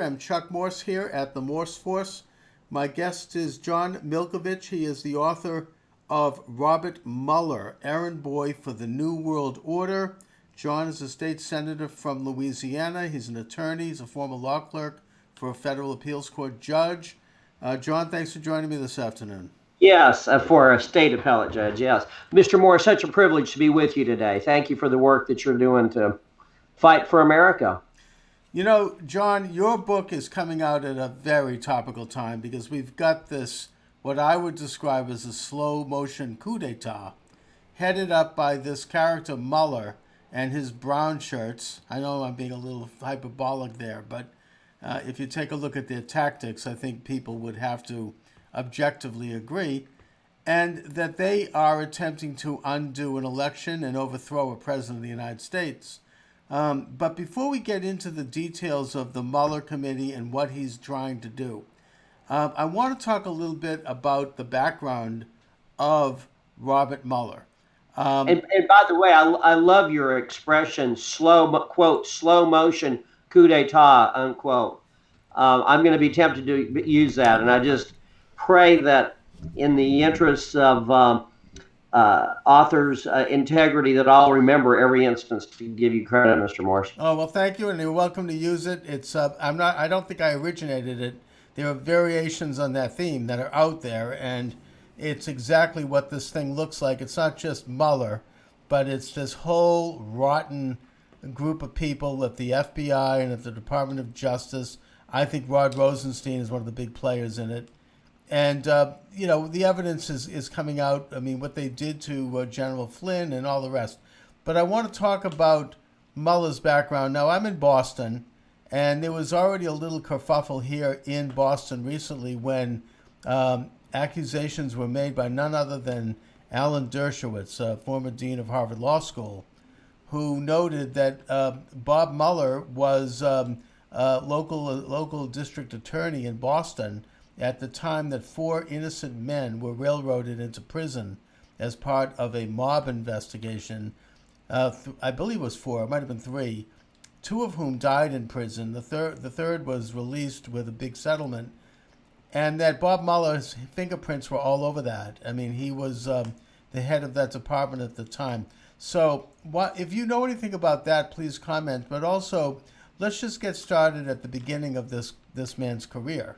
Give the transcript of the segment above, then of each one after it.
I'm Chuck Morse here at the Morse Force. My guest is John Milkovich. He is the author of Robert Mueller Errand Boy for the New World Order. John is a state senator from Louisiana. He's an attorney. He's a former law clerk for a federal appeals court judge. John, thanks for joining me this afternoon. Yes, for a state appellate judge, yes. Mr. Moore, such a privilege to be with you today. Thank you for the work that you're doing to fight for America. You know, John, your book is coming out at a very topical time because we've got this, what I would describe as a slow motion coup d'etat, headed up by this character Mueller and his brown shirts. I know I'm being a little hyperbolic there, but if you take a look at their tactics, I think people would have to objectively agree, and that they are attempting to undo an election and overthrow a president of the United States. But before we get into the details of the Mueller committee and what he's trying to do, I want to talk a little bit about the background of Robert Mueller. And by the way, I love your expression, quote, slow motion coup d'etat, unquote. I'm going to be tempted to use that, and I just pray that in the interests of authors' integrity, that I'll remember every instance to give you credit, Mr. Morse. Oh, well, thank you, and you're welcome to use it. It's I don't think I originated it. There are variations on that theme that are out there, and it's exactly what this thing looks like. It's not just Mueller, but it's this whole rotten group of people at the FBI and at the Department of Justice. I think Rod Rosenstein is one of the big players in it. And, the evidence is coming out. I mean, what they did to General Flynn and all the rest. But I want to talk about Mueller's background. Now, I'm in Boston, and there was already a little kerfuffle here in Boston recently when accusations were made by none other than Alan Dershowitz, former dean of Harvard Law School, who noted that Bob Mueller was local district attorney in Boston at the time that 4 innocent men were railroaded into prison as part of a mob investigation. I believe it was 4, it might have been 3, 2 of whom died in prison. The third was released with a big settlement, and that Bob Mueller's fingerprints were all over that. I mean, he was the head of that department at the time. So if you know anything about that, please comment. But also, let's just get started at the beginning of this man's career.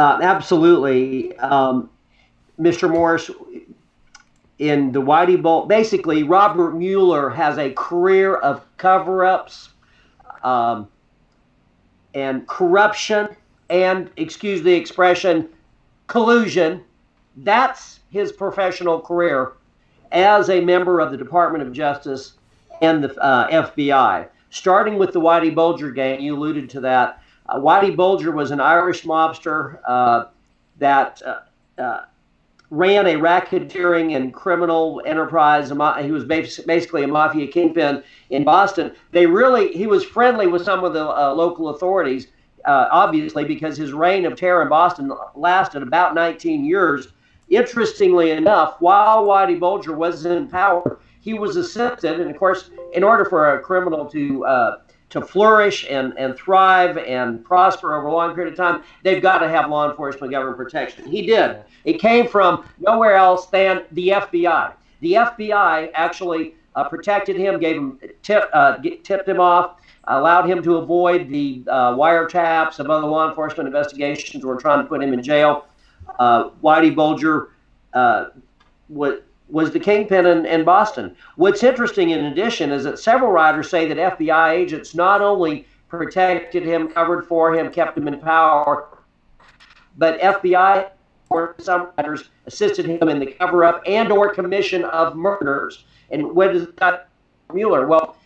Absolutely. Mr. Morse, in the Whitey Bowl, basically, Robert Mueller has a career of cover-ups and corruption and, excuse the expression, collusion. That's his professional career as a member of the Department of Justice and the FBI. Starting with the Whitey Bulger gang, you alluded to that. Whitey Bulger was an Irish mobster that ran a racketeering and criminal enterprise. He was basically a mafia kingpin in Boston. He was friendly with some of the local authorities, obviously, because his reign of terror in Boston lasted about 19 years. Interestingly enough, while Whitey Bulger was in power, he was assisted, and of course, in order for a criminal to flourish and thrive and prosper over a long period of time, they've got to have law enforcement government protection. He did. It came from nowhere else than the FBI. The FBI actually protected him, tipped him off, allowed him to avoid the wiretaps of other law enforcement investigations who were trying to put him in jail. Whitey Bulger was the kingpin in Boston. What's interesting, in addition, is that several writers say that FBI agents not only protected him, covered for him, kept him in power, but FBI, or some writers, assisted him in the cover-up and or commission of murders. And what is that, Mueller? Well,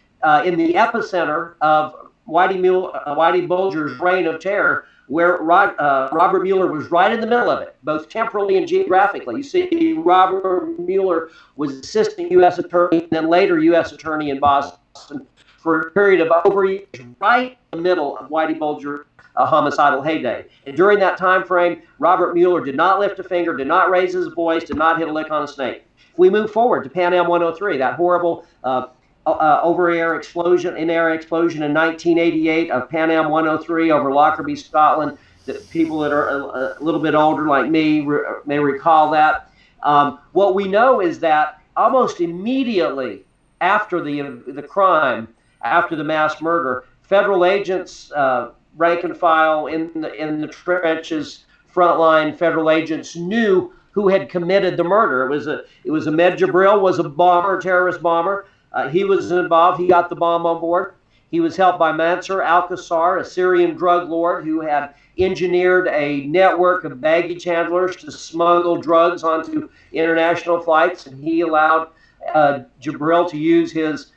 in the epicenter of Whitey Bulger's reign of terror, where Robert Mueller was right in the middle of it, both temporally and geographically. You see, Robert Mueller was assistant U.S. attorney and then later U.S. attorney in Boston for a period of over years, right in the middle of Whitey Bulger's homicidal heyday. And during that time frame, Robert Mueller did not lift a finger, did not raise his voice, did not hit a lick on a snake. If we move forward to Pan Am 103, that horrible in-air explosion in 1988 of Pan Am 103 over Lockerbie, Scotland. The people that are a little bit older, like me, may recall that. What we know is that almost immediately after the crime, after the mass murder, federal agents, rank and file in the trenches, frontline federal agents knew who had committed the murder. It was Ahmed Jibril, was a bomber, a terrorist bomber. He was involved. He got the bomb on board. He was helped by Mansour al-Qassar, a Syrian drug lord who had engineered a network of baggage handlers to smuggle drugs onto international flights, and he allowed Jibril to use his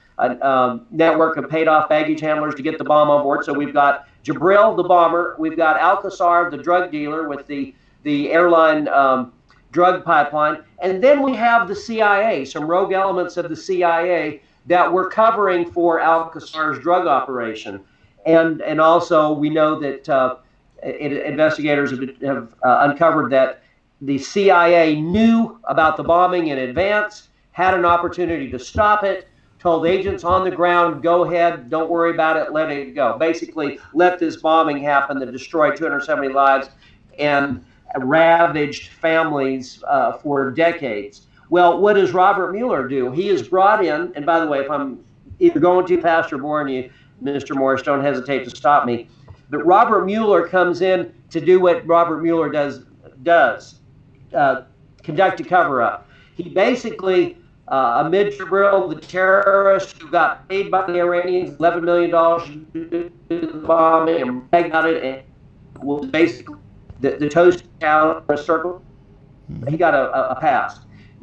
network of paid-off baggage handlers to get the bomb on board. So we've got Jibril, the bomber. We've got al-Qassar, the drug dealer, with the airline drug pipeline. And then we have the CIA, some rogue elements of the CIA that were covering for al-Qassar's drug operation. And also we know that investigators have uncovered that the CIA knew about the bombing in advance, had an opportunity to stop it, told agents on the ground, go ahead, don't worry about it, let it go. Basically, let this bombing happen that destroyed 270 lives and ravaged families for decades. Well, what does Robert Mueller do? He is brought in, and by the way, if I'm either going too fast or boring you, Mr. Morse, don't hesitate to stop me. But Robert Mueller comes in to do what Robert Mueller does, conduct a cover-up. He basically, Ahmed Jibril, the terrorist who got paid by the Iranians $11 million to do the bombing and bragged about it, and was basically the toast down for a circle. He got a pass.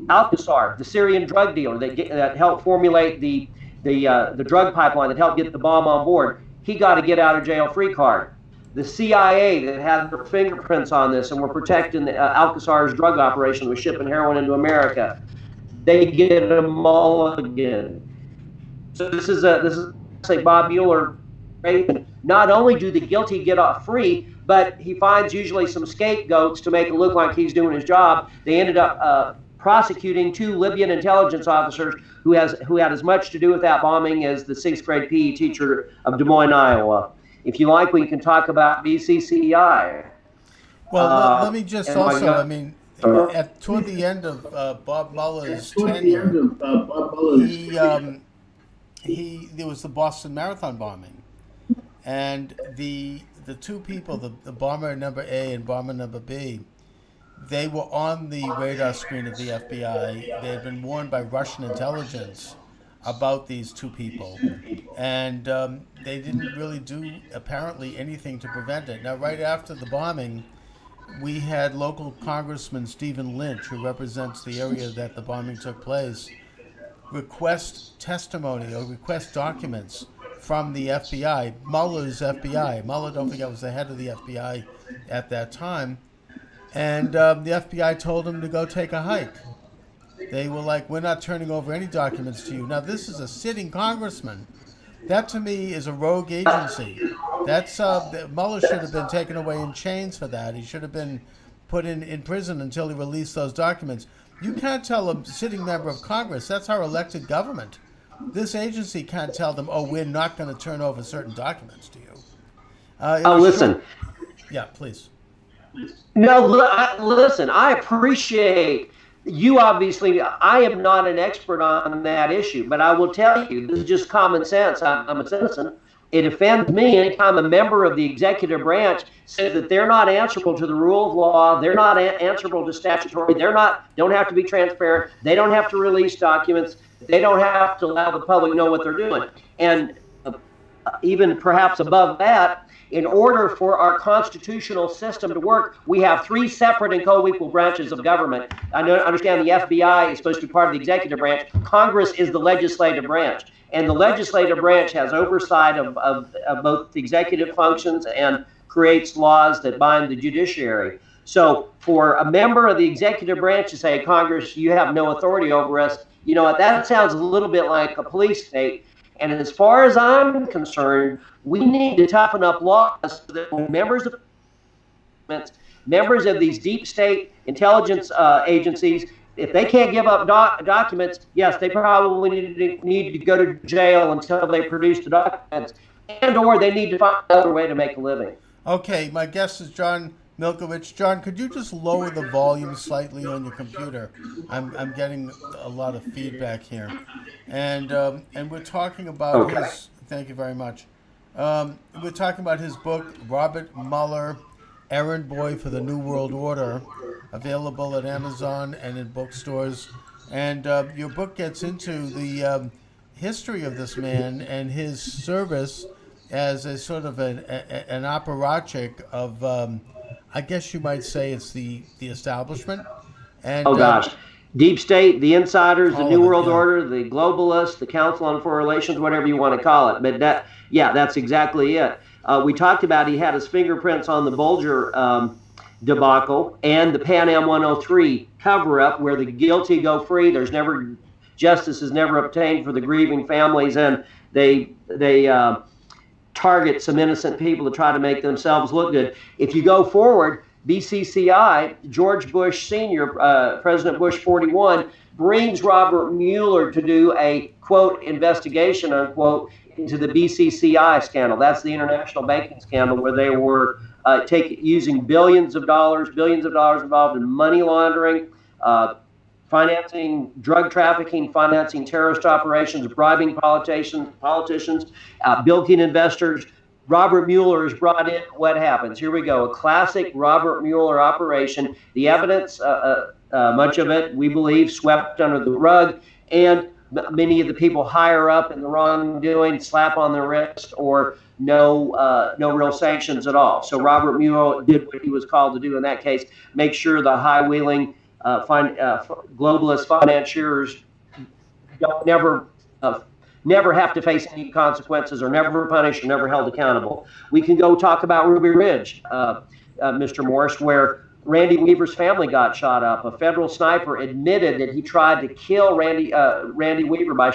Al-Qassar, the Syrian drug dealer that helped formulate the drug pipeline that helped get the bomb on board, he got a get out of jail free card. The CIA that had their fingerprints on this and were protecting Al-Qassar's drug operation, was shipping heroin into America, they get a mulligan. So this is like Bob Mueller. Not only do the guilty get off free, but he finds usually some scapegoats to make it look like he's doing his job. They ended up prosecuting 2 Libyan intelligence officers who had as much to do with that bombing as the 6th grade PE teacher of Des Moines, Iowa. If you like, we can talk about BCCI. Well, let me just also, I mean, toward the end of Bob Mueller's tenure, there was the Boston Marathon bombing, and the 2 people, the bomber number A and bomber number B, they were on the radar screen of the FBI. They had been warned by Russian intelligence about these 2 people, and they didn't really do apparently anything to prevent it. Now, right after the bombing, we had local Congressman Stephen Lynch, who represents the area that the bombing took place, request testimony or request documents from the FBI, Mueller's FBI. Mueller, don't forget, was the head of the FBI at that time. And the FBI told him to go take a hike. They were like, we're not turning over any documents to you. Now, this is a sitting congressman. That, to me, is a rogue agency. That's Mueller should have been taken away in chains for that. He should have been put in prison until he released those documents. You can't tell a sitting member of Congress. That's our elected government. This agency can't tell them, oh, we're not going to turn over certain documents to you. Listen. Yeah, please. No, listen, I appreciate you. Obviously, I am not an expert on that issue, but I will tell you, this is just common sense. I'm a citizen. It offends me anytime a member of the executive branch says that they're not answerable to the rule of law, they're not answerable to statutory, don't have to be transparent, they don't have to release documents, they don't have to allow the public know what they're doing. And even perhaps above that, in order for our constitutional system to work, we have 3 separate and co-equal branches of government. I understand the FBI is supposed to be part of the executive branch. Congress is the legislative branch. And the legislative branch has oversight of both the executive functions and creates laws that bind the judiciary. So for a member of the executive branch to say, Congress, you have no authority over us, you know what, that sounds a little bit like a police state. And as far as I'm concerned, we need to toughen up laws so that when members of these deep state intelligence agencies if they can't give up documents, yes, they probably need to go to jail until they produce the documents, and or they need to find another way to make a living. Okay, my guest is John Milkovich. John, could you just lower the volume slightly on your computer? I'm getting a lot of feedback here, and we're talking about Okay. his. Thank you very much. We're talking about his book, Robert Mueller, Errand Boy for the New World Order, available at Amazon and in bookstores. And your book gets into the history of this man and his service as a sort of an apparatchik of, I guess you might say, it's the establishment. Oh And gosh, deep state, the insiders, the all new of it, world yeah. order, the globalists, the Council on Foreign Relations, whatever you want to call it. But that, yeah, that's exactly it. We talked about he had his fingerprints on the Bulger debacle and the Pan Am 103 cover up, where the guilty go free. There's never justice is never obtained for the grieving families, and they target some innocent people to try to make themselves look good. If you go forward, BCCI, George Bush Sr., President Bush 41, brings Robert Mueller to do a, quote, investigation, unquote, into the BCCI scandal. That's the international banking scandal where they were using billions of dollars involved in money laundering, financing drug trafficking, financing terrorist operations, bribing politicians, bilking investors. Robert Mueller is brought in. What happens? Here we go. A classic Robert Mueller operation. The evidence, much of it, we believe, swept under the rug, and many of the people higher up in the wrongdoing slap on the wrist or no real sanctions at all. So Robert Mueller did what he was called to do in that case: make sure the high-wheeling globalist financiers don't never have to face any consequences, or never punished, or never held accountable. We can go talk about Ruby Ridge, Mr. Morse, where Randy Weaver's family got shot up. A federal sniper admitted that he tried to kill Randy Weaver by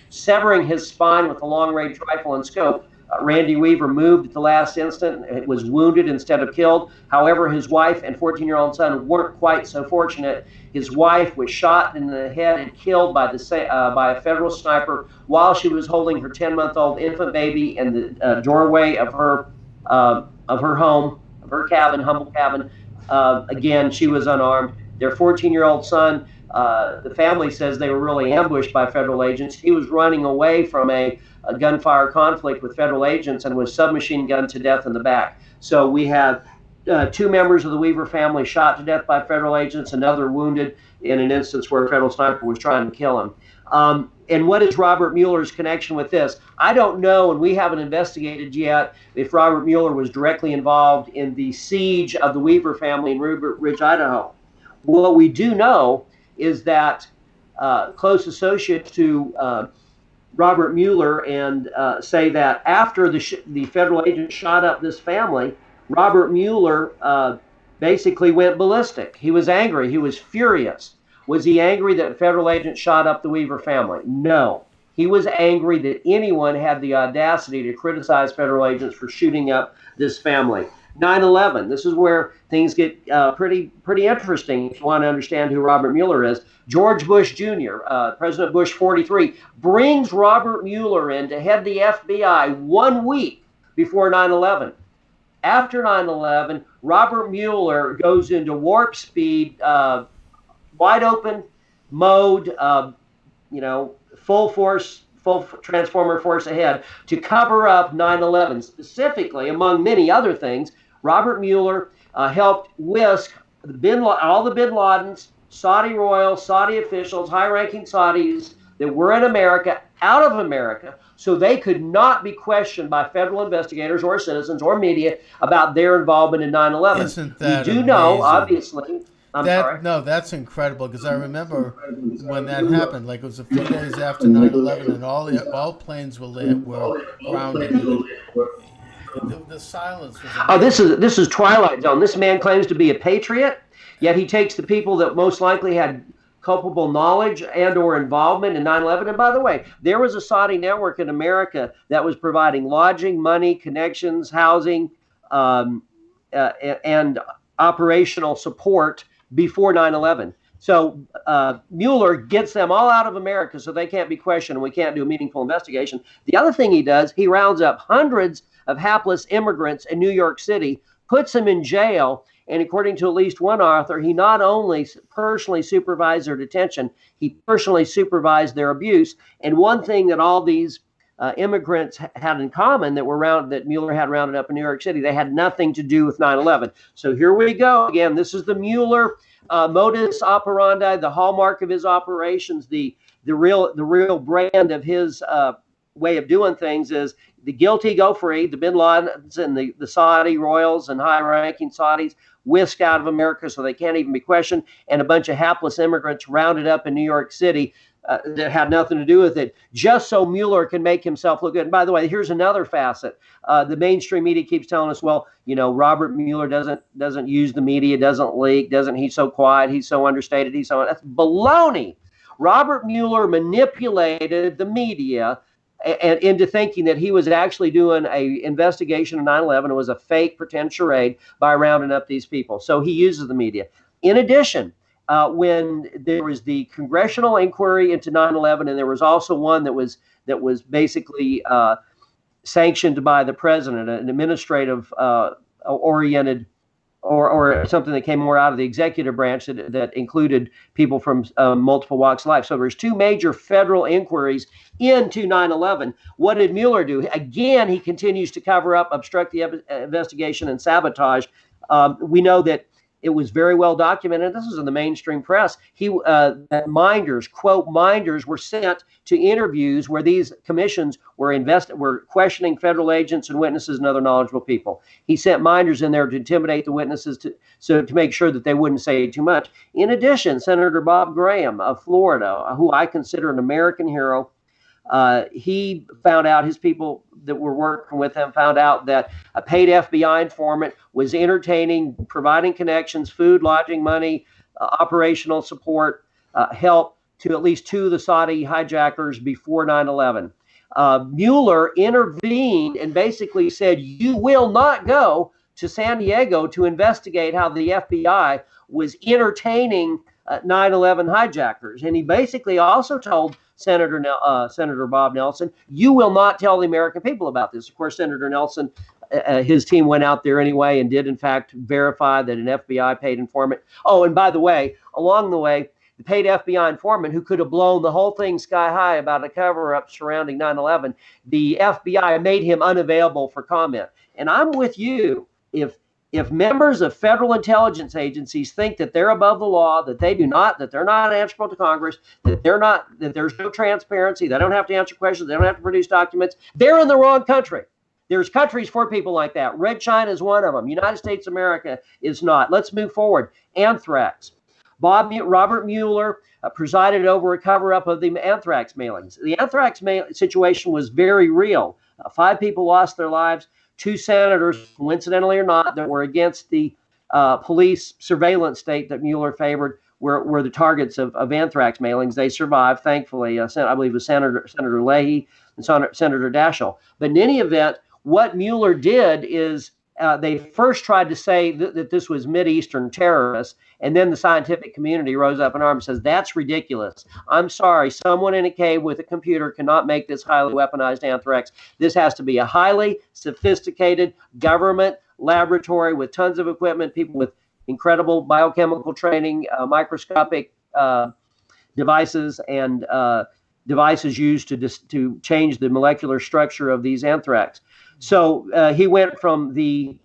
severing his spine with a long-range rifle and scope. Randy Weaver moved at the last instant. It was wounded instead of killed. However, his wife and 14-year-old son weren't quite so fortunate. His wife was shot in the head and killed by a federal sniper while she was holding her 10-month-old infant baby in the doorway of her home, of her cabin, humble cabin. Again, she was unarmed. Their 14-year-old son, the family says they were really ambushed by federal agents. He was running away from a gunfire conflict with federal agents and was submachine gunned to death in the back. So we have two members of the Weaver family shot to death by federal agents, another wounded in an instance where a federal sniper was trying to kill him. And what is Robert Mueller's connection with this? I don't know, and we haven't investigated yet if Robert Mueller was directly involved in the siege of the Weaver family in Ruby Ridge, Idaho. What we do know is that close associates to Robert Mueller and say that after the federal agent shot up this family, Robert Mueller basically went ballistic. He was angry. He was furious. Was he angry that federal agents shot up the Weaver family? No. He was angry that anyone had the audacity to criticize federal agents for shooting up this family. 9/11. This is where things get pretty interesting if you want to understand who Robert Mueller is. George Bush Jr., President Bush 43, brings Robert Mueller in to head the FBI 1 week before 9/11. After 9/11, Robert Mueller goes into warp speed, wide open mode, full force, full transformer force ahead to cover up 9/11. Specifically, among many other things, Robert Mueller helped whisk all the bin Ladens, Saudi royals, Saudi officials, high-ranking Saudis that were in America out of America, so they could not be questioned by federal investigators or citizens or media about their involvement in 9/11. Isn't that We do know, amazing? obviously. I'm sorry. No, that's incredible because I remember when that happened. Like it was a few days after 9/11, and all planes were grounded. The silence was Oh, amazing. this is Twilight Zone. This man claims to be a patriot, yet he takes the people that most likely had culpable knowledge and or involvement in 9/11. And by the way, there was a Saudi network in America that was providing lodging, money, connections, housing, and operational support before 9/11. So Mueller gets them all out of America so they can't be questioned and we can't do a meaningful investigation. The other thing he does, he rounds up hundreds of hapless immigrants in New York City, puts them in jail, and according to at least one author, he not only personally supervised their detention, he personally supervised their abuse. And one thing that all these immigrants had in common that Mueller had rounded up in New York City, they had nothing to do with 9/11. So here we go again. This is the Mueller modus operandi, the hallmark of his operations, the real brand of his way of doing things is the guilty go free. The Bin Ladens and the Saudi royals and high-ranking Saudis whisked out of America so they can't even be questioned, and a bunch of hapless immigrants rounded up in New York City that had nothing to do with it, just so Mueller can make himself look good. And by the way, here's another facet. The mainstream media keeps telling us, well, Robert Mueller doesn't use the media, doesn't leak, he's so quiet, he's so understated, that's baloney. Robert Mueller manipulated the media and into thinking that he was actually doing an investigation of 9/11. It was a fake pretend charade by rounding up these people. So he uses the media. In addition, when there was the congressional inquiry into 9/11, and there was also one that was basically sanctioned by the president, an administrative oriented or something that came more out of the executive branch that included people from multiple walks of life. So there's two major federal inquiries into 9/11. What did Mueller do? Again, he continues to cover up, obstruct the investigation, and sabotage. We know that it was very well documented. This is in the mainstream press. That minders, quote, minders were sent to interviews where these commissions were questioning federal agents and witnesses and other knowledgeable people. He sent minders in there to intimidate the witnesses to make sure that they wouldn't say too much. In addition, Senator Bob Graham of Florida, who I consider an American hero, he found out, his people that were working with him found out that a paid FBI informant was entertaining, providing connections, food, lodging, money, operational support, help to at least two of the Saudi hijackers before 9/11. Mueller intervened and basically said, you will not go to San Diego to investigate how the FBI was entertaining 9/11 hijackers. And he basically also told Senator Bob Nelson, you will not tell the American people about this. Of course, Senator Nelson, his team went out there anyway and did, in fact, verify that an FBI paid informant. Oh, and by the way, along the way, the paid FBI informant who could have blown the whole thing sky high about a cover-up surrounding 9/11, the FBI made him unavailable for comment. And I'm with you. If members of federal intelligence agencies think that they're above the law, that they're not answerable to Congress, that there's no transparency, they don't have to answer questions, they don't have to produce documents, they're in the wrong country. There's countries for people like that. Red China is one of them. United States of America is not. Let's move forward. Anthrax. Robert Mueller presided over a cover-up of the anthrax mailings. The anthrax situation was very real. 5 people lost their lives. 2 senators, coincidentally or not, that were against the police surveillance state that Mueller favored were the targets of anthrax mailings. They survived, thankfully. I believe it was Senator Leahy and Senator Daschle. But in any event, what Mueller did is they first tried to say that this was Mideastern terrorists, and then the scientific community rose up in arms and says, that's ridiculous. I'm sorry, someone in a cave with a computer cannot make this highly weaponized anthrax. This has to be a highly sophisticated government laboratory with tons of equipment, people with incredible biochemical training, microscopic devices, and devices used to change the molecular structure of these anthrax. So he went from the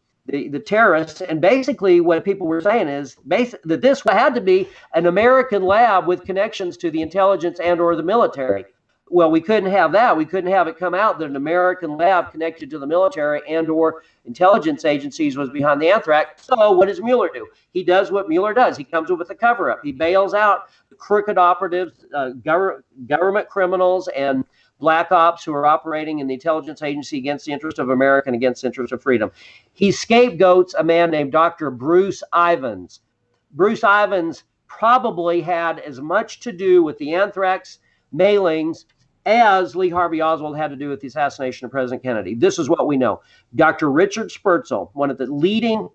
terrorists, and basically what people were saying is that this had to be an American lab with connections to the intelligence and or the military. Well, we couldn't have that. We couldn't have it come out that an American lab connected to the military and or intelligence agencies was behind the anthrax. So what does Mueller do? He does what Mueller does. He comes up with a cover-up. He bails out the crooked operatives, government criminals, and black ops who are operating in the intelligence agency against the interest of America and against the interest of freedom. He scapegoats a man named Dr. Bruce Ivins. Bruce Ivins probably had as much to do with the anthrax mailings as Lee Harvey Oswald had to do with the assassination of President Kennedy. This is what we know. Dr. Richard Spurzel, one of the leading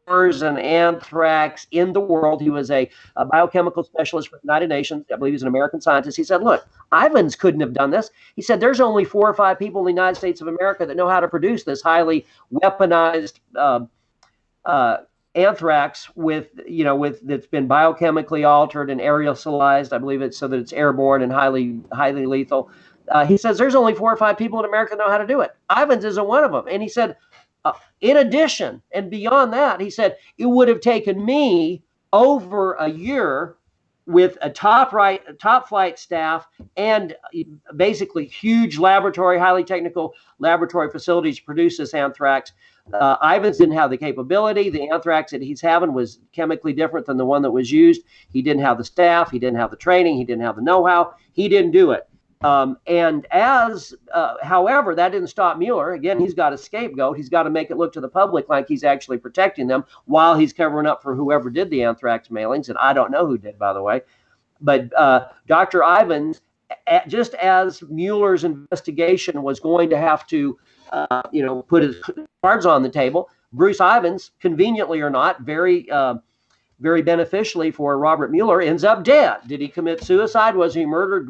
and anthrax in the world. He was a biochemical specialist for the United Nations. I believe he's an American scientist. He said, look, Ivans couldn't have done this. He said, there's only 4 or 5 people in the United States of America that know how to produce this highly weaponized uh, anthrax with that's been biochemically altered and aerosolized. I believe it's so that it's airborne and highly lethal. He says there's only 4 or 5 people in America that know how to do it. Ivans isn't one of them. And he said, in addition and beyond that, he said it would have taken me over a year with a top flight staff and basically huge highly technical laboratory facilities to produce this anthrax. Ivans didn't have the capability. The anthrax that he's having was chemically different than the one that was used. He didn't have the staff. He didn't have the training. He didn't have the know-how. He didn't do it. However, that didn't stop Mueller. Again, he's got a scapegoat. He's got to make it look to the public like he's actually protecting them while he's covering up for whoever did the anthrax mailings. And I don't know who did, by the way. But Dr. Ivans, just as Mueller's investigation was going to have to, put his cards on the table, Bruce Ivans, conveniently or not, very beneficially for Robert Mueller, ends up dead. Did he commit suicide? Was he murdered?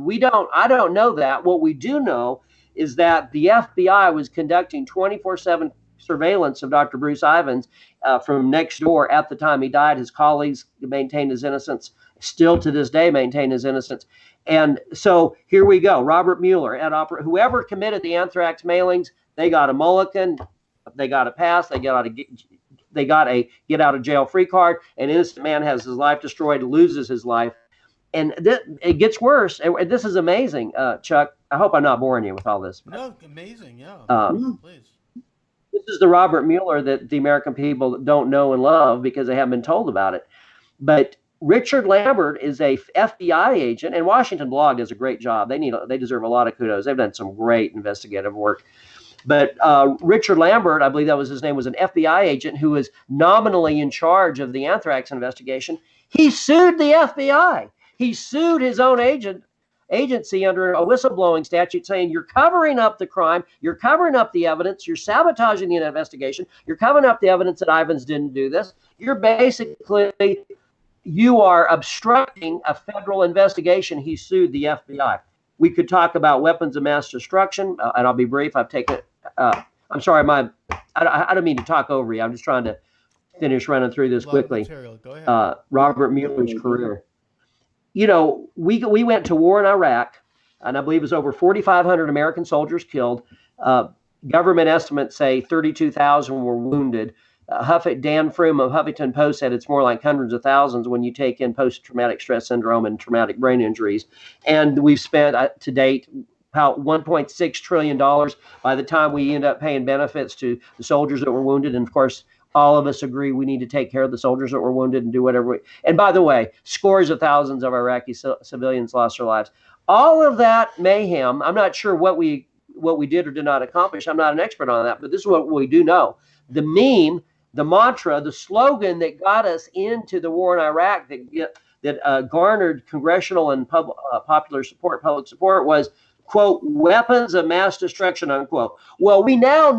I don't know that. What we do know is that the FBI was conducting 24/7 surveillance of Dr. Bruce Ivans from next door at the time he died. His colleagues maintained his innocence, still to this day maintain his innocence. And so here we go. Robert Mueller, whoever committed the anthrax mailings, they got a mulligan, they got a pass, they got a get out of jail free card. An innocent man has his life destroyed, loses his life. And it gets worse. And this is amazing, Chuck. I hope I'm not boring you with all this. No, amazing, yeah. Please. This is the Robert Mueller that the American people don't know and love because they haven't been told about it. But Richard Lambert is a FBI agent, and Washington Blog does a great job. They deserve a lot of kudos. They've done some great investigative work. But Richard Lambert, I believe that was his name, was an FBI agent who was nominally in charge of the anthrax investigation. He sued the FBI. He sued his own agency under a whistleblowing statute saying, you're covering up the crime, you're covering up the evidence, you're sabotaging the investigation, you're covering up the evidence that Ivans didn't do this. You are obstructing a federal investigation. He sued the FBI. We could talk about weapons of mass destruction, and I'll be brief. I've taken I'm sorry, I don't mean to talk over you. I'm just trying to finish running through this quickly. Go ahead. Robert Mueller's career. We went to war in Iraq, and I believe it was over 4,500 American soldiers killed. Government estimates say 32,000 were wounded. Dan Froome of Huffington Post said it's more like hundreds of thousands when you take in post-traumatic stress syndrome and traumatic brain injuries. And we've spent to date about $1.6 trillion by the time we end up paying benefits to the soldiers that were wounded. And of course, all of us agree we need to take care of the soldiers that were wounded and do whatever. And by the way, scores of thousands of Iraqi civilians lost their lives. All of that mayhem, I'm not sure what we did or did not accomplish. I'm not an expert on that, but this is what we do know. The meme, the mantra, the slogan that got us into the war in Iraq that garnered congressional and public support was, quote, weapons of mass destruction, unquote. Well, we now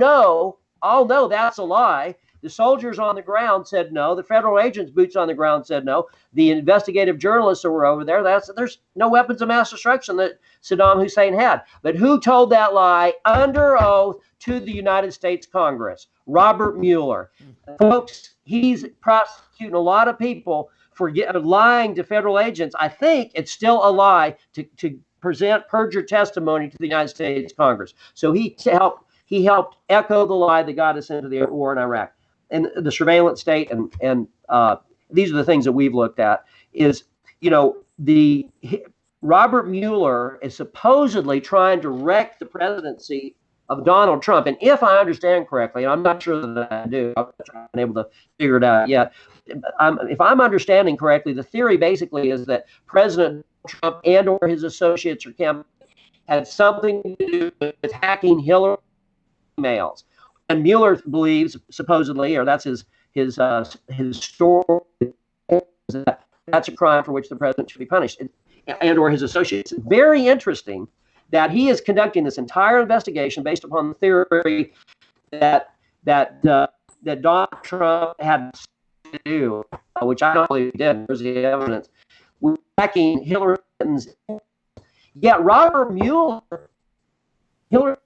all know that's a lie. The soldiers on the ground said no. The federal agents, boots on the ground, said no. The investigative journalists that were over there, there's no weapons of mass destruction that Saddam Hussein had. But who told that lie under oath to the United States Congress? Robert Mueller. Folks, he's prosecuting a lot of people for lying to federal agents. I think it's still a lie to present perjured testimony to the United States Congress. So he helped echo the lie that got us into the war in Iraq. And the surveillance state, and these are the things that we've looked at, is, Robert Mueller is supposedly trying to wreck the presidency of Donald Trump. And if I understand correctly, and I'm not sure that I do, I've not been able to figure it out yet. If I'm understanding correctly, the theory basically is that President Trump and or his associates or campaign had something to do with hacking Hillary emails. And Mueller believes, supposedly, or that's his story, that's a crime for which the president should be punished, and or his associates. Very interesting that he is conducting this entire investigation based upon the theory that Donald Trump had to do, which I don't believe he did. There's the evidence. We're hacking Hillary Clinton's. Yet Robert Mueller, Hillary,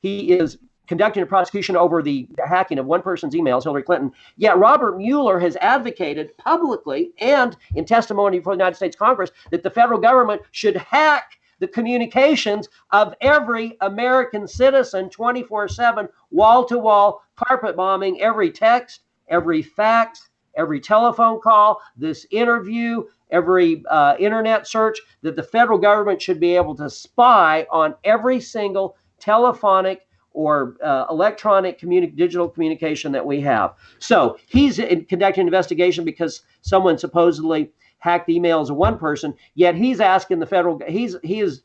he is conducting a prosecution over the hacking of one person's emails, Hillary Clinton. Yet Robert Mueller has advocated publicly and in testimony before the United States Congress that the federal government should hack the communications of every American citizen 24/7, wall to wall, carpet bombing every text, every fax, every telephone call, this interview, every internet search, that the federal government should be able to spy on every single telephonic or electronic digital communication that we have. So he's conducting an investigation because someone supposedly hacked the emails of one person, yet he's asking the federal, he is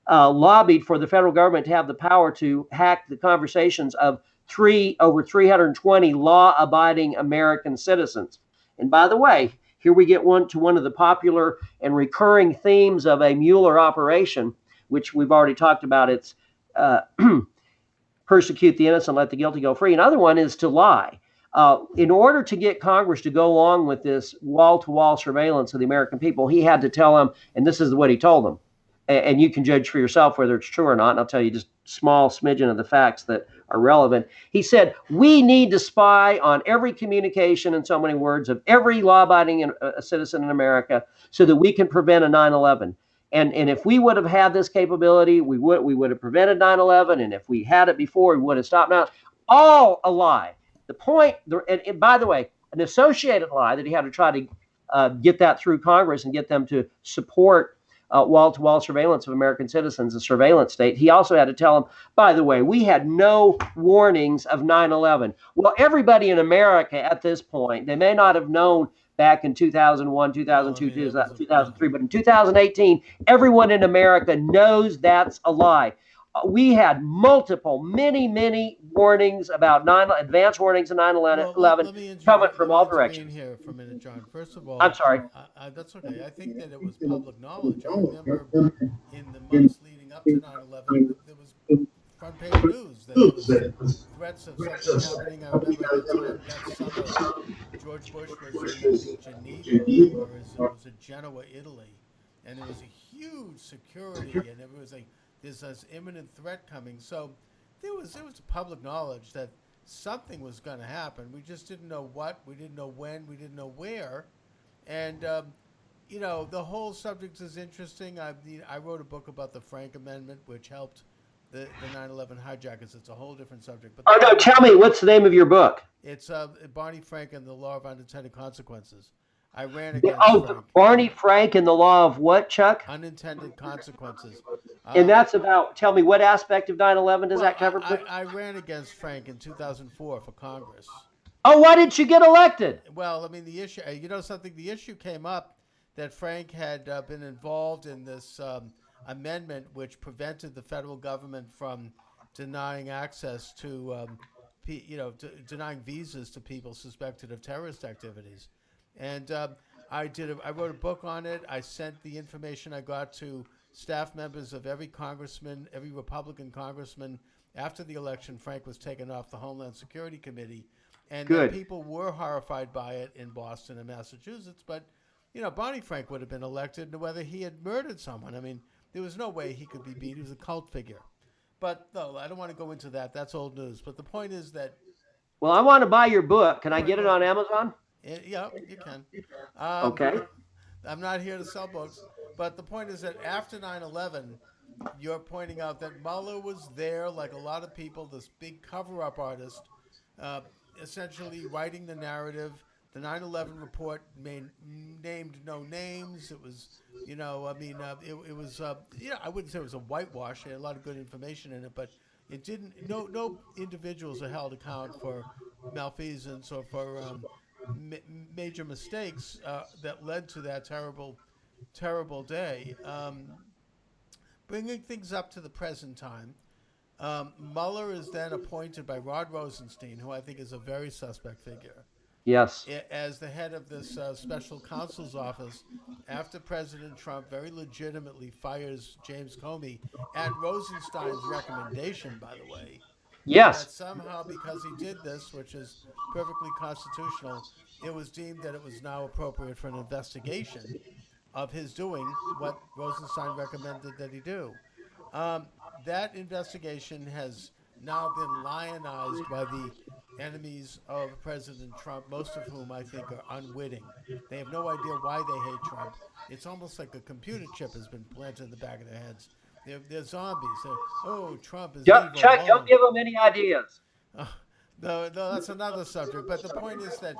lobbied for the federal government to have the power to hack the conversations of over 320 law-abiding American citizens. And by the way, here we get one of the popular and recurring themes of a Mueller operation, which we've already talked about. It's persecute the innocent, let the guilty go free. Another one is to lie. In order to get Congress to go along with this wall-to-wall surveillance of the American people, he had to tell them, and this is what he told them, and you can judge for yourself whether it's true or not, and I'll tell you just a small smidgen of the facts that are relevant. He said, we need to spy on every communication, in so many words, of every law-abiding citizen in America so that we can prevent a 9/11. And if we would have had this capability, we would have prevented 9/11. And if we had it before, we would have stopped now. All a lie. The point, and by the way, an associated lie that he had to try to get that through Congress and get them to support wall-to-wall surveillance of American citizens, a surveillance state. He also had to tell them, by the way, we had no warnings of 9/11. Well, everybody in America at this point, they may not have known back in 2001, 2002, 2003, but in 2018, everyone in America knows that's a lie. We had many warnings about advance warnings of 9/11 coming from all directions. Here for a minute, John. First of all, I'm sorry. That's okay. I think that it was public knowledge. I remember in the months leading up to 9/11, there was front page news that there was threats of something happening. I remember at the time that summer, George Bush was in Geneva, or it was in Genoa, Italy, and there was a huge security, and there's this imminent threat coming. So there was public knowledge that something was going to happen. We just didn't know what, we didn't know when, we didn't know where, and the whole subject is interesting. I wrote a book about the Frank Amendment, which helped the 9/11 hijackers. It's a whole different subject. But no, tell me, what's the name of your book? It's Barney Frank and the Law of Unintended Consequences. I ran against Frank. Barney Frank and the Law of what, Chuck? Unintended Consequences. And that's about, tell me, what aspect of 9/11 does that cover? I ran against Frank in 2004 for Congress. Oh, why didn't you get elected? Well, I mean, the issue, the issue came up that Frank had been involved in this amendment which prevented the federal government from denying access to, denying visas to people suspected of terrorist activities. And I wrote a book on it. I sent the information I got to staff members of every congressman, every Republican congressman. After the election, Frank was taken off the Homeland Security Committee. And people were horrified by it in Boston and Massachusetts. But, Barney Frank would have been elected whether he had murdered someone. I mean, there was no way he could be beat. He was a cult figure. But, no, I don't want to go into that. That's old news. But the point is that... Well, I want to buy your book. Can I get it on Amazon? Yeah, you can. Okay. I'm not here to sell books, but the point is that after 9/11, you're pointing out that Mueller was there, like a lot of people, this big cover-up artist, essentially writing the narrative. The 9/11 report named no names. It was, it was, I wouldn't say it was a whitewash. It had a lot of good information in it, but it didn't. No individuals are held account for malfeasance or for major mistakes that led to that terrible day. Bringing things up to the present time, Mueller is then appointed by Rod Rosenstein, who I think is a very suspect figure. Yes. As the head of this special counsel's office, after President Trump very legitimately fires James Comey at Rosenstein's recommendation, by the way. and that Yes. somehow because he did this, which is perfectly constitutional, it was deemed that it was now appropriate for an investigation of his doing what Rosenstein recommended that he do. Um, that investigation has now been lionized by the enemies of President Trump, most of whom I think are unwitting. They have no idea why they hate Trump. It's almost like a computer chip has been planted in the back of their heads. They're zombies. Oh, Trump is evil. Chuck, don't Oh, give them any ideas. no, no, that's another subject. But the point is that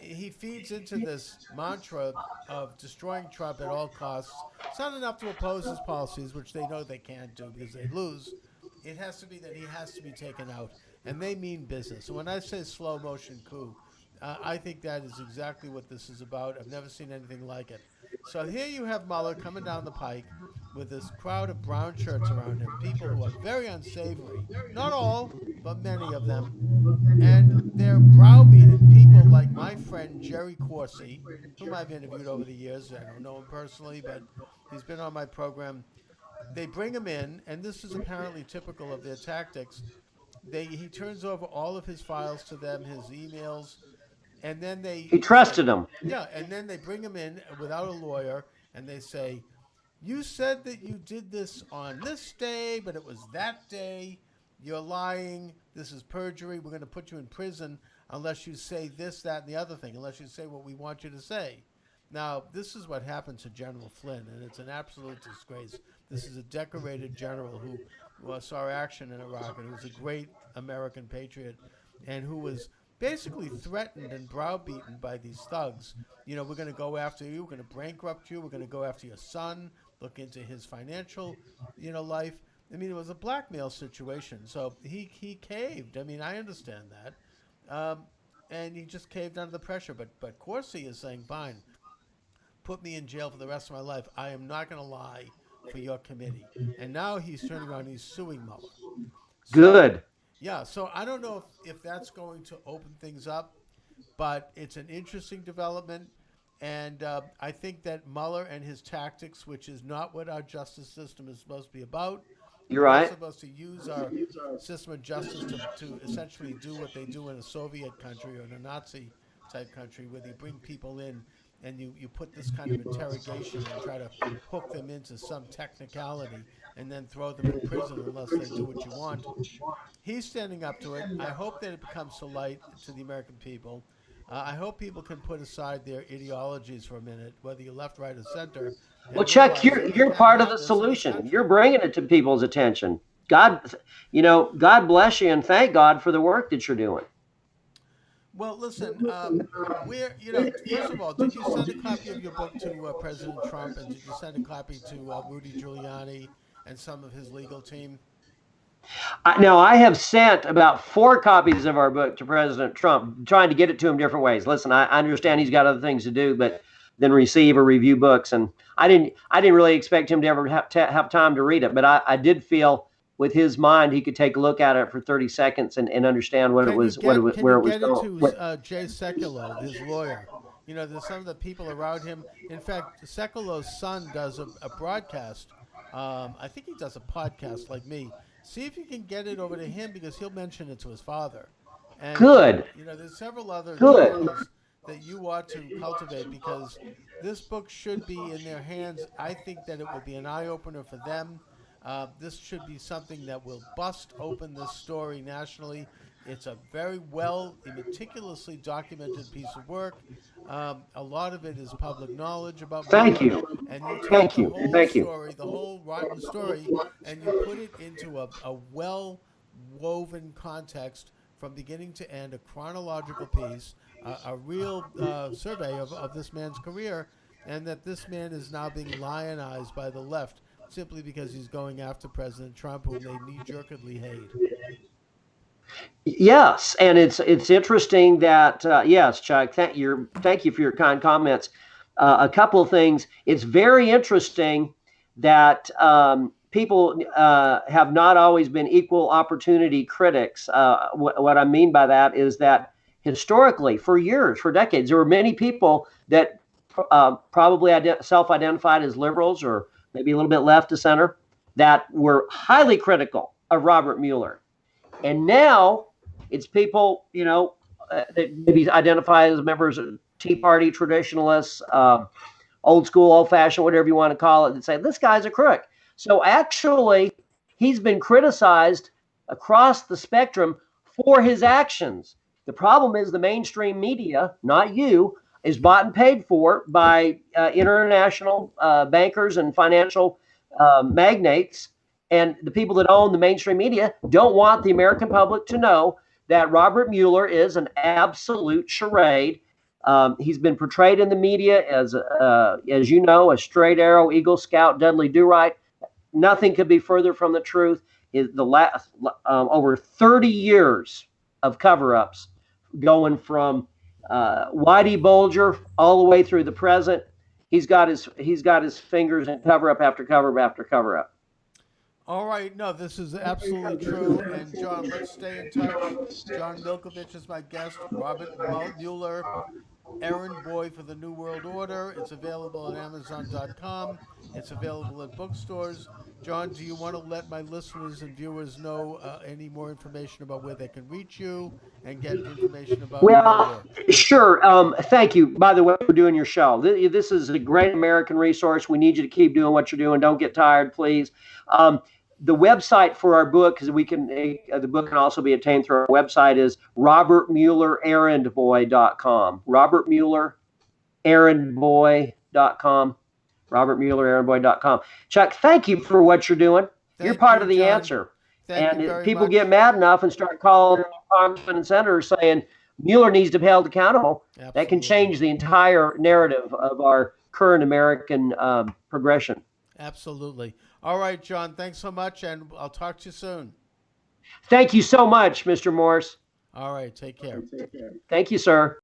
he feeds into this mantra of destroying Trump at all costs. It's not enough to oppose his policies, which they know they can't do because they lose. It has to be that he has to be taken out, and they mean business. And when I say slow motion coup, I think that is exactly what this is about. I've never seen anything like it. So here you have Mueller coming down the pike with this crowd of brown shirts around him, people who are very unsavory. Not all, but many of them, and they're browbeating people like my friend Jerry Corsi, whom I've interviewed over the years. I don't know him personally, but he's been on my program. They bring him in, and this is apparently typical of their tactics. He turns over all of his files to them, his emails, and then they He say, trusted them. yeah, and then they bring him in without a lawyer, and they say, you said that you did this on this day, but it was that day. You're lying. This is perjury. We're going to put you in prison unless you say this, that, and the other thing, unless you say what we want you to say. Now, this is what happened to General Flynn, and it's an absolute disgrace. This is a decorated general who saw action in Iraq and who was a great American patriot and who was basically threatened and browbeaten by these thugs. You know, we're going to go after you. We're going to bankrupt you. We're going to go after your son, look into his financial, life. I mean, it was a blackmail situation. So he caved. I mean, I understand that. And he just caved under the pressure. But Corsi is saying, fine, put me in jail for the rest of my life. I am not going to lie for your committee. And now he's turning around and he's suing Mueller. So, Good. yeah, so I don't know if that's going to open things up, but it's an interesting development. And I think that Mueller and his tactics, which is not what our justice system is supposed to be about, You're we're not right. supposed to use our system of justice to essentially do what they do in a Soviet country or in a Nazi type country, where you bring people in and you put this kind of interrogation and try to hook them into some technicality and then throw them in prison unless they do what you want. He's standing up to it. I hope that it becomes to light to the American people. I hope people can put aside their ideologies for a minute, whether you're left, right, or center, Well, and Chuck, realize that we you're can't part of the have this in this solution. You're country. bringing it to people's attention. God, God bless you, and thank God for the work that you're doing. Well, listen, first of all, did you send a copy of your book to President Trump, and did you send a copy to Rudy Giuliani and some of his legal team? Now, I have sent about 4 copies of our book to President Trump, trying to get it to him different ways. Listen, I understand he's got other things to do, but than receive or review books, and I didn't really expect him to ever have time to read it. But I did feel with his mind he could take a look at it for 30 seconds and understand what it was, Can you where it was get it going. to Jay Sekulow, his lawyer? There's some of the people around him. In fact, Sekulow's son does a broadcast. I think he does a podcast like me. See if you can get it over to him because he'll mention it to his father. And Good, there's several other good. channels that you ought to cultivate because this book should be in their hands. I think that it would be an eye opener for them. This should be something that will bust open this story nationally. It's a very well, meticulously documented piece of work. A lot of it is public knowledge about Thank Mueller, you, and you take thank the you, whole thank you. story, the whole rotten story, and you put it into a well woven context from beginning to end, a chronological piece, a real survey of this man's career, and that this man is now being lionized by the left simply because he's going after President Trump, whom they knee-jerkedly hate. Yes, and it's interesting that yes, Chuck. Thank you for your kind comments. A couple of things. It's very interesting that people have not always been equal opportunity critics. What I mean by that is that historically, for years, for decades, there were many people that probably self-identified as liberals or maybe a little bit left to center that were highly critical of Robert Mueller. And now it's people, that maybe identify as members of Tea Party traditionalists, old school, old fashioned, whatever you want to call it, and say, this guy's a crook. So actually, he's been criticized across the spectrum for his actions. The problem is the mainstream media, not you, is bought and paid for by international bankers and financial magnates. And the people that own the mainstream media don't want the American public to know that Robert Mueller is an absolute charade. He's been portrayed in the media as you know, a straight arrow, Eagle Scout, Dudley Do Right. Nothing could be further from the truth. The last over 30 years of cover-ups, going from Whitey Bulger all the way through the present. He's got his fingers in cover-up after cover-up after cover-up. All right, no, this is absolutely true. And John, let's stay in touch. John Milkovich is my guest. Robert Mueller, Errand Boy for the New World Order. It's available at Amazon.com. It's available at bookstores. John, do you want to let my listeners and viewers know any more information about where they can reach you and get information about your Well, work? sure. Thank you, by the way, for doing your show. This is a great American resource. We need you to keep doing what you're doing. Don't get tired, please. The website for our book, because the book can also be obtained through our website, is robertmuellererrandboy.com. robertmuellererrandboy.com. robertmuellererrandboy.com. Chuck, thank you for what you're doing. You're Thank part you, of the John. answer. Thank And you if very people much. get mad enough and start calling congressmen and senators saying Mueller needs to be held accountable, that can Absolutely. change the entire narrative of our current American progression. Absolutely. All right, John, thanks so much, and I'll talk to you soon. Thank you so much, Mr. Morse. All right, take care. Thank you, sir.